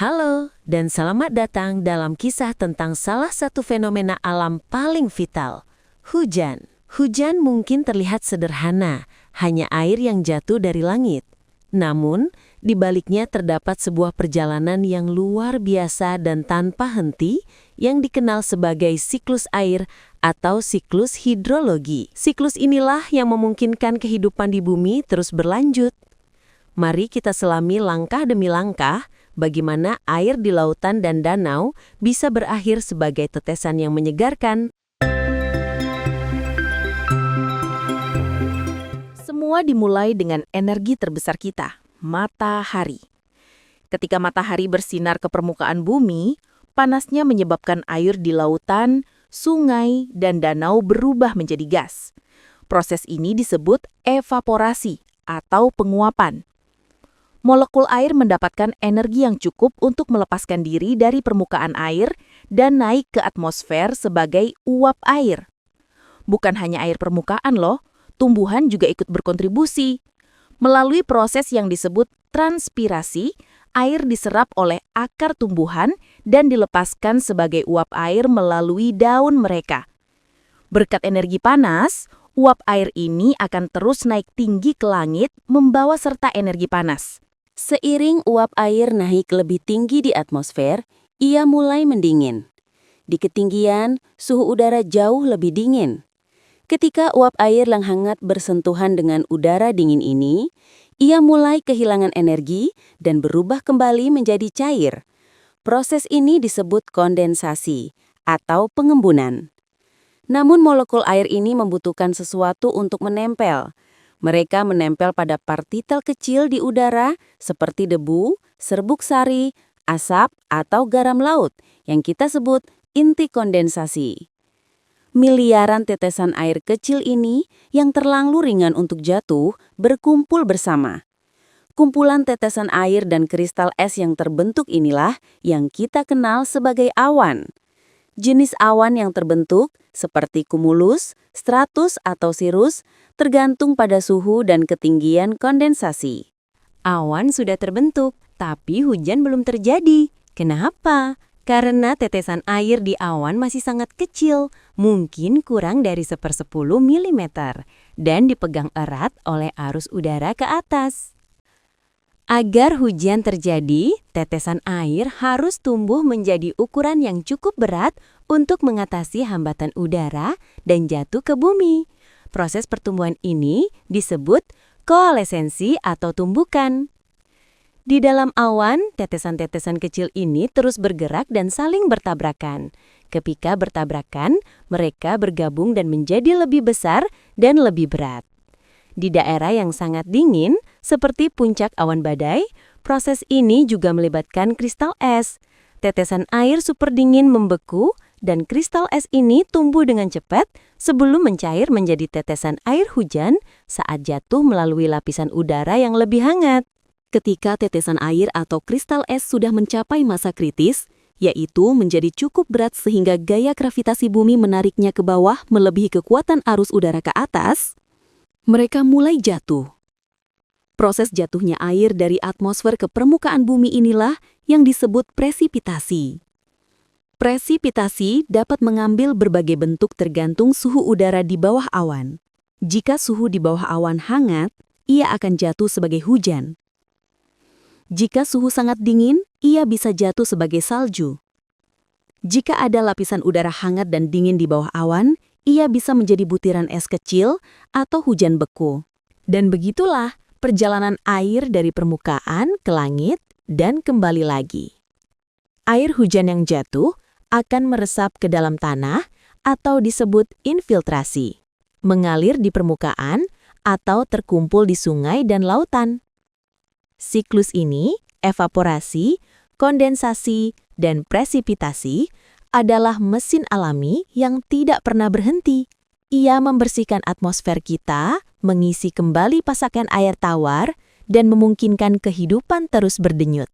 Halo, dan selamat datang dalam kisah tentang salah satu fenomena alam paling vital, hujan. Hujan mungkin terlihat sederhana, hanya air yang jatuh dari langit. Namun, di baliknya terdapat sebuah perjalanan yang luar biasa dan tanpa henti yang dikenal sebagai siklus air atau siklus hidrologi. Siklus inilah yang memungkinkan kehidupan di bumi terus berlanjut. Mari kita selami langkah demi langkah bagaimana air di lautan dan danau bisa berakhir sebagai tetesan yang menyegarkan. Semua dimulai dengan energi terbesar kita, matahari. Ketika matahari bersinar ke permukaan bumi, panasnya menyebabkan air di lautan, sungai, dan danau berubah menjadi gas. Proses ini disebut evaporasi atau penguapan. Molekul air mendapatkan energi yang cukup untuk melepaskan diri dari permukaan air dan naik ke atmosfer sebagai uap air. Bukan hanya air permukaan loh, tumbuhan juga ikut berkontribusi. Melalui proses yang disebut transpirasi, air diserap oleh akar tumbuhan dan dilepaskan sebagai uap air melalui daun mereka. Berkat energi panas, uap air ini akan terus naik tinggi ke langit membawa serta energi panas. Seiring uap air naik lebih tinggi di atmosfer, ia mulai mendingin. Di ketinggian, suhu udara jauh lebih dingin. Ketika uap air yang hangat bersentuhan dengan udara dingin ini, ia mulai kehilangan energi dan berubah kembali menjadi cair. Proses ini disebut kondensasi atau pengembunan. Namun molekul air ini membutuhkan sesuatu untuk menempel. Mereka menempel pada partikel kecil di udara seperti debu, serbuk sari, asap, atau garam laut yang kita sebut inti kondensasi. Miliaran tetesan air kecil ini yang terlalu ringan untuk jatuh berkumpul bersama. Kumpulan tetesan air dan kristal es yang terbentuk inilah yang kita kenal sebagai awan. Jenis awan yang terbentuk seperti cumulus, stratus atau cirrus tergantung pada suhu dan ketinggian kondensasi. Awan sudah terbentuk, tapi hujan belum terjadi. Kenapa? Karena tetesan air di awan masih sangat kecil, mungkin kurang dari 1/10 mm, dan dipegang erat oleh arus udara ke atas. Agar hujan terjadi, tetesan air harus tumbuh menjadi ukuran yang cukup berat untuk mengatasi hambatan udara dan jatuh ke bumi. Proses pertumbuhan ini disebut koalesensi atau tumbukan. Di dalam awan, tetesan-tetesan kecil ini terus bergerak dan saling bertabrakan. Ketika bertabrakan, mereka bergabung dan menjadi lebih besar dan lebih berat. Di daerah yang sangat dingin, seperti puncak awan badai, proses ini juga melibatkan kristal es. Tetesan air super dingin membeku, dan kristal es ini tumbuh dengan cepat sebelum mencair menjadi tetesan air hujan saat jatuh melalui lapisan udara yang lebih hangat. Ketika tetesan air atau kristal es sudah mencapai masa kritis, yaitu menjadi cukup berat sehingga gaya gravitasi bumi menariknya ke bawah melebihi kekuatan arus udara ke atas, mereka mulai jatuh. Proses jatuhnya air dari atmosfer ke permukaan bumi inilah yang disebut presipitasi. Presipitasi dapat mengambil berbagai bentuk tergantung suhu udara di bawah awan. Jika suhu di bawah awan hangat, ia akan jatuh sebagai hujan. Jika suhu sangat dingin, ia bisa jatuh sebagai salju. Jika ada lapisan udara hangat dan dingin di bawah awan, ia bisa menjadi butiran es kecil atau hujan beku. Dan begitulah perjalanan air dari permukaan ke langit dan kembali lagi. Air hujan yang jatuh akan meresap ke dalam tanah atau disebut infiltrasi, mengalir di permukaan atau terkumpul di sungai dan lautan. Siklus ini, evaporasi, kondensasi, dan presipitasi, adalah mesin alami yang tidak pernah berhenti. Ia membersihkan atmosfer kita, mengisi kembali pasokan air tawar, dan memungkinkan kehidupan terus berdenyut.